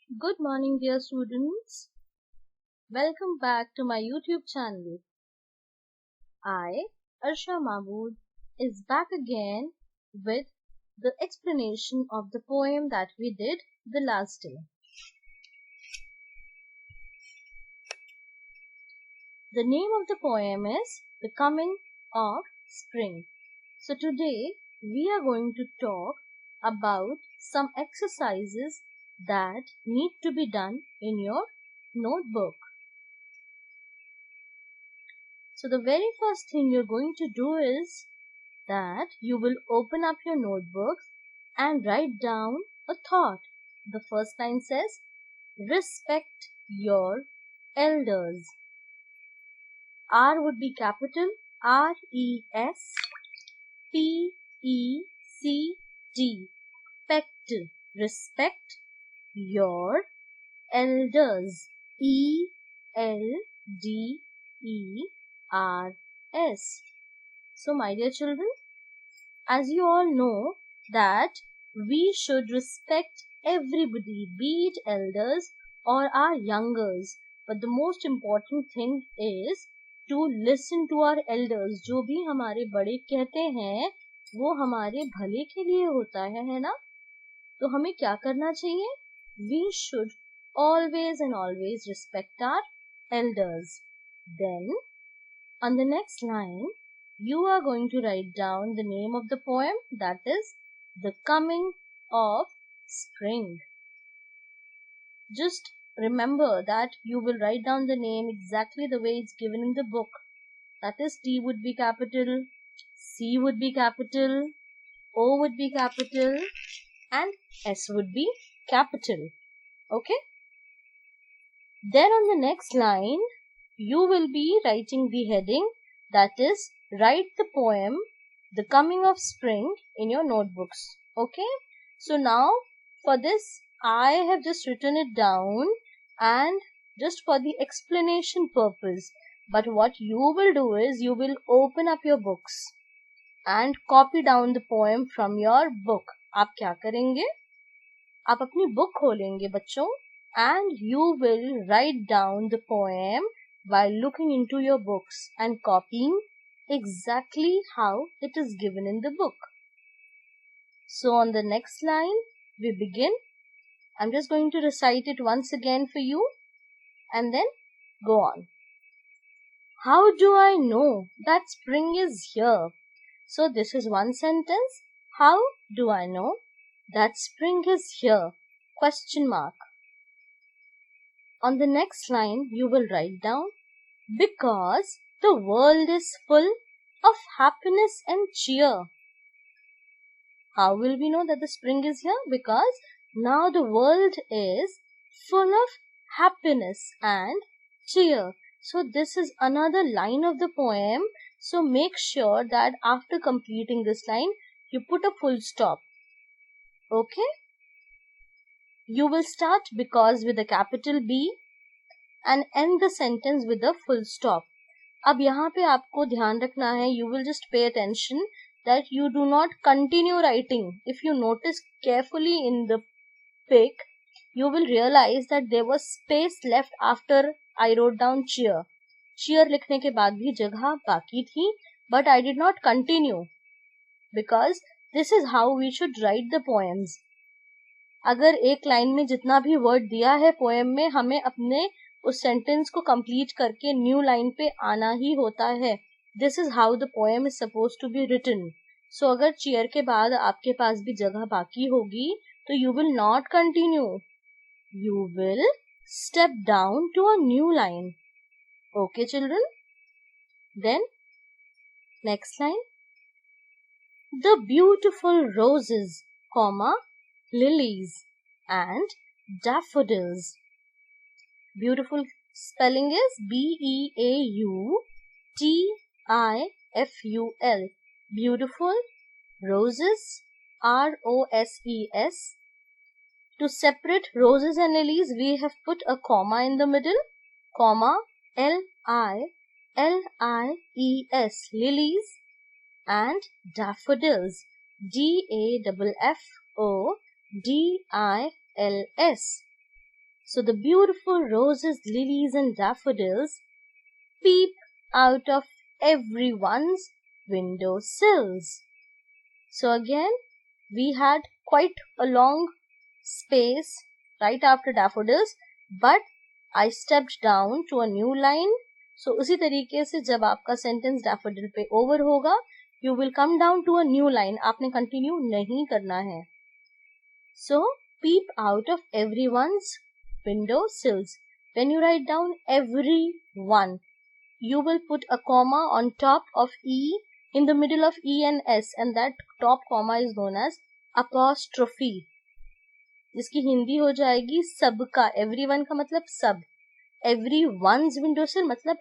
Good morning, dear students. Welcome back to my YouTube channel. I, Arsha Mahmood, is back again with the explanation of the poem that we did the last day. The name of the poem is The Coming of Spring. So today we are going to talk about some exercises that need to be done in your notebook. So the very first thing you're going to do is that you will open up your notebooks and write down a thought. The first line says, respect your elders. R would be capital R-E-S-P-E-C-T. Pect. Respect your elders. E-L-D-E-R-S. So my dear children, as you all know that we should respect everybody, be it elders or our youngers. But the most important thing is to listen to our elders. जो भी हमारे बड़े कहते हैं वो हमारे भले के लिए होता है ना? तो हमें क्या करना चाहिए? We should always and always respect our elders. Then on the next line, you are going to write down the name of the poem, that is The Coming of Spring. Just remember that you will write down the name exactly the way it's given in the book. That is, T would be capital, C would be capital, O would be capital, and S would be capital. Okay? Then on the next line, you will be writing the heading, that is, write the poem The Coming of Spring in your notebooks. Okay? So now for this I have just written it down and just for the explanation purpose. But what you will do is you will open up your books and copy down the poem from your book. आप क्या करेंगे? आप अपनी book खोलेंगे बच्चों and you will write down the poem while looking into your books and copying exactly how it is given in the book. So on the next line, we begin. I'm just going to recite it once again for you and then go on. How do I know that spring is here? So this is one sentence. How do I know that spring is here? Question mark. On the next line, you will write down, because the world is full of happiness and cheer. How will we know that the spring is here? Because now the world is full of happiness and cheer. So this is another line of the poem. So make sure that after completing this line, you put a full stop. Okay? You will start because with a capital B and end the sentence with a full stop. अब यहाँ पे आपको ध्यान रखना है, you will just pay attention that you do not continue writing. If you notice carefully in the pic, you will realize that there was space left after I wrote down cheer. Cheer लिखने के बाद भी जगह बाकी थी, but I did not continue because this is how we should write the poems. अगर एक line में जितना भी वर्ड दिया है पोएम में, हमें अपने उस सेंटेंस को कंप्लीट करके न्यू लाइन पे आना ही होता है. This is how the poem is suppose to be written. So अगर चेयर के बाद आपके पास भी जगह बाकी होगी तो you will not continue, you will step down to a new line. Okay children? Then next line, the beautiful roses, comma, lilies and daffodils. Beautiful spelling is B-E-A-U-T-I-F-U-L. Beautiful. Roses, R-O-S-E-S. To separate roses and lilies, we have put a comma in the middle. Comma, L-I-L-I-E-S. Lilies and daffodils. D-A-F-F-O D-I-L-S. So the beautiful roses, lilies and daffodils peep out of everyone's window sills. So again, we had quite a long space right after daffodils, but I stepped down to a new line. So उसी तरीके से जब आपका sentence daffodil पे over होगा, you will come down to a new line. आपने continue नहीं करना है. So peep out of everyone's window sills. When you write down everyone, you will put a comma on top of E, in the middle of E and S, and that top comma is known as apostrophe, जिसकी हिंदी हो जाएगी सबका. everyone का मतलब सब, everyone's window sill मतलब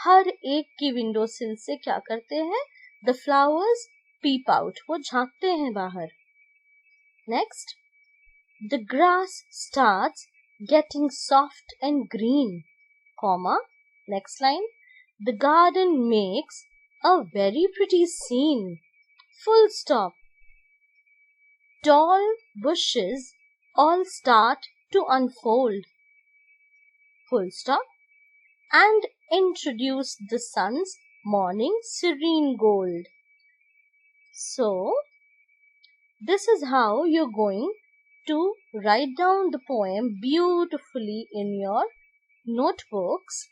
हर एक की विंडो सिल से क्या करते हैं? The flowers peep out, वो झांकते हैं बाहर. Next, the grass starts getting soft and green, comma, next line, the garden makes a very pretty scene, full stop. Tall bushes all start to unfold, full stop, and introduce the sun's morning serene gold. So, this is how you're going to write down the poem beautifully in your notebooks.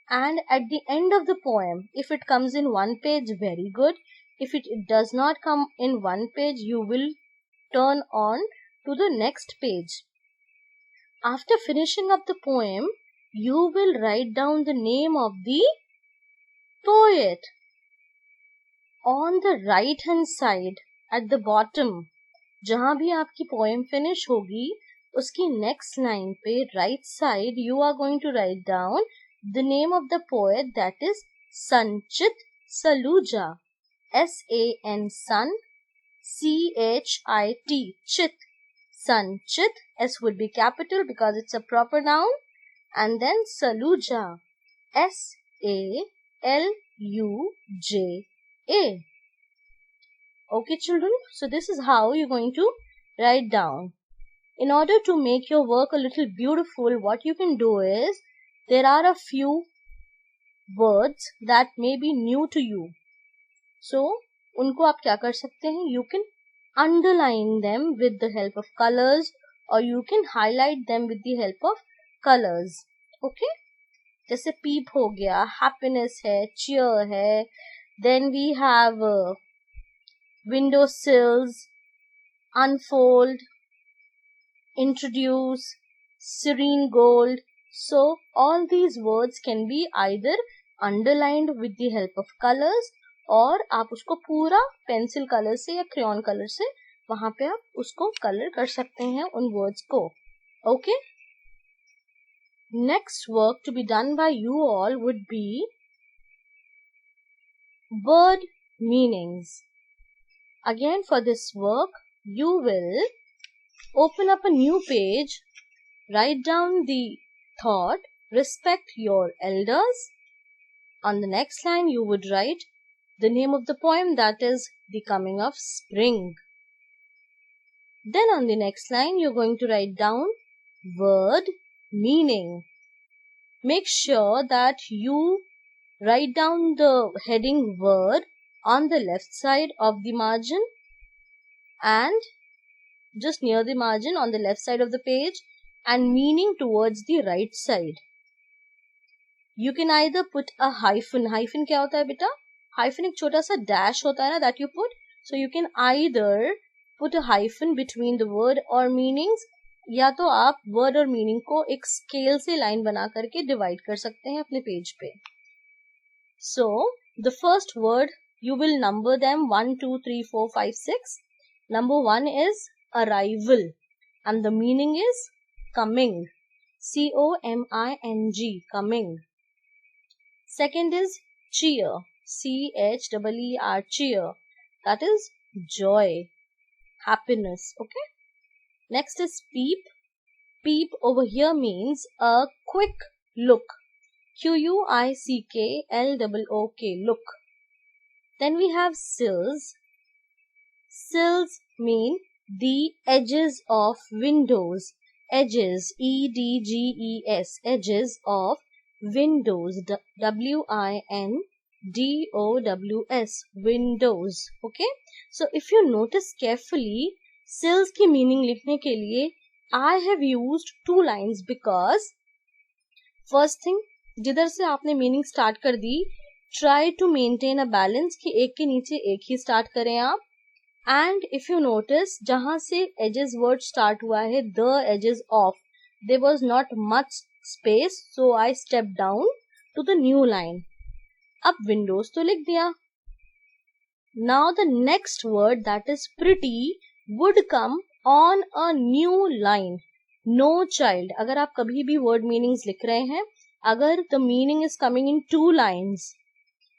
And at the end of the poem, if it comes in one page, very good. If it does not come in one page, you will turn on to the next page. After finishing up the poem, you will write down the name of the poet. On the right hand side, at the bottom, जहाँ भी आपकी poem finish होगी, उसकी next line पे right side, you are going to write down the name of the poet, that is Sanchit Saluja. S-A-N Sun, C-H-I-T, Chit. Sanchit, S would be capital because it's a proper noun, and then Saluja, S-A-L-U-J-A. Okay, children, so this is how you're going to write down. In order to make your work a little beautiful, what you can do is, there are a few words that may be new to you. So, उनको आप क्या कर सकते हैं? You can underline them with the help of colors, or you can highlight them with the help of colors. Okay? जैसे peep हो गया, happiness है, cheer है, then we have window sills, unfold, introduce, serene gold. So all these words can be either underlined with the help of colors, और आप उसको पूरा pencil colour से या क्रेयॉन कलर से वहां पे आप उसको कलर कर सकते हैं उन वर्ड्स को. Okay, next work to be done by you all would be word meanings. Again, for this work, you will open up a new page, write down the thought, respect your elders. On the next line, you would write the name of the poem, that is The Coming of Spring. Then on the next line, you're going to write down word meaning. Make sure that you write down the heading word on the left side of the margin and just near the margin on the left side of the page, and meaning towards the right side. You can either put a hyphen. Hyphen क्या होता है बेटा? Hyphen एक छोटा सा dash होता है ना, that you put. So you can either put a hyphen between the word or meanings, या तो आप word और meaning को एक scale से line बना करके divide कर सकते हैं अपने page पे. So the first word, you will number them 1, 2, 3, 4, 5, 6. Number 1 is arrival, and the meaning is coming. C-O-M-I-N-G, coming. Second is cheer, C-H-E-E-R, cheer. That is joy, happiness. Okay. Next is peep. Peep over here means a quick look. Q-U-I-C-K-L-O-O-K, look. Then we have sills. Sills mean the edges of windows. edges, E-D-G-E-S, edges of windows, W-I-N-D-O-W-S, windows. Okay, so if you notice carefully, sills की meaning लिखने के लिए I have used 2 lines because first thing, जिधर से आपने meaning start कर दी, try to maintain a balance कि एक के नीचे एक ही स्टार्ट करें आप. एंड इफ यू नोटिस, जहां से एजेस वर्ड स्टार्ट हुआ है, the ages of, there was not much space, so I step down to the new line. अब विंडोज तो लिख दिया. Now the next word that is pretty would come on a new line. No child, अगर आप कभी भी word meanings लिख रहे हैं, अगर the meaning is coming in 2 lines,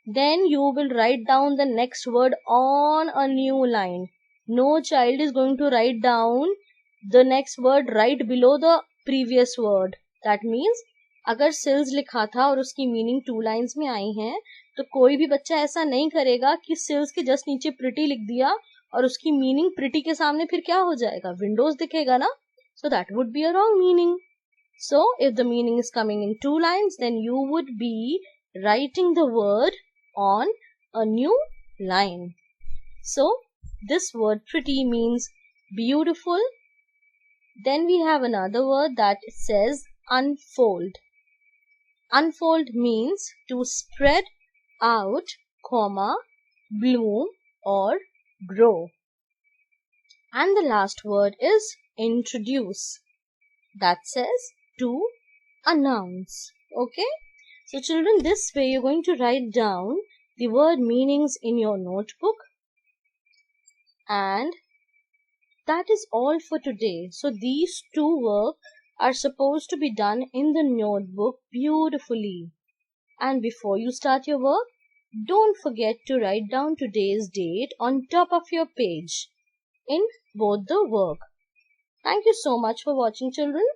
then you will write down the next word on a new line. No child is going to write down the next word right below the previous word. That means अगर sills लिखा था और उसकी meaning 2 lines में आई है, तो कोई भी बच्चा ऐसा नहीं करेगा कि sills के जस्ट नीचे pretty लिख दिया और उसकी मीनिंग pretty के सामने फिर क्या हो जाएगा, windows दिखेगा ना. So that would be a wrong meaning. So if the meaning is coming in 2 lines, then you would be writing the word on a new line. So this word pretty means beautiful. Then we have another word that says unfold. Unfold means to spread out, comma, bloom or grow. And the last word is introduce. That says to announce. Okay? So children, this way you're going to write down the word meanings in your notebook. And that is all for today. So these 2 work are supposed to be done in the notebook beautifully. And before you start your work, don't forget to write down today's date on top of your page in both the work. Thank you so much for watching, children.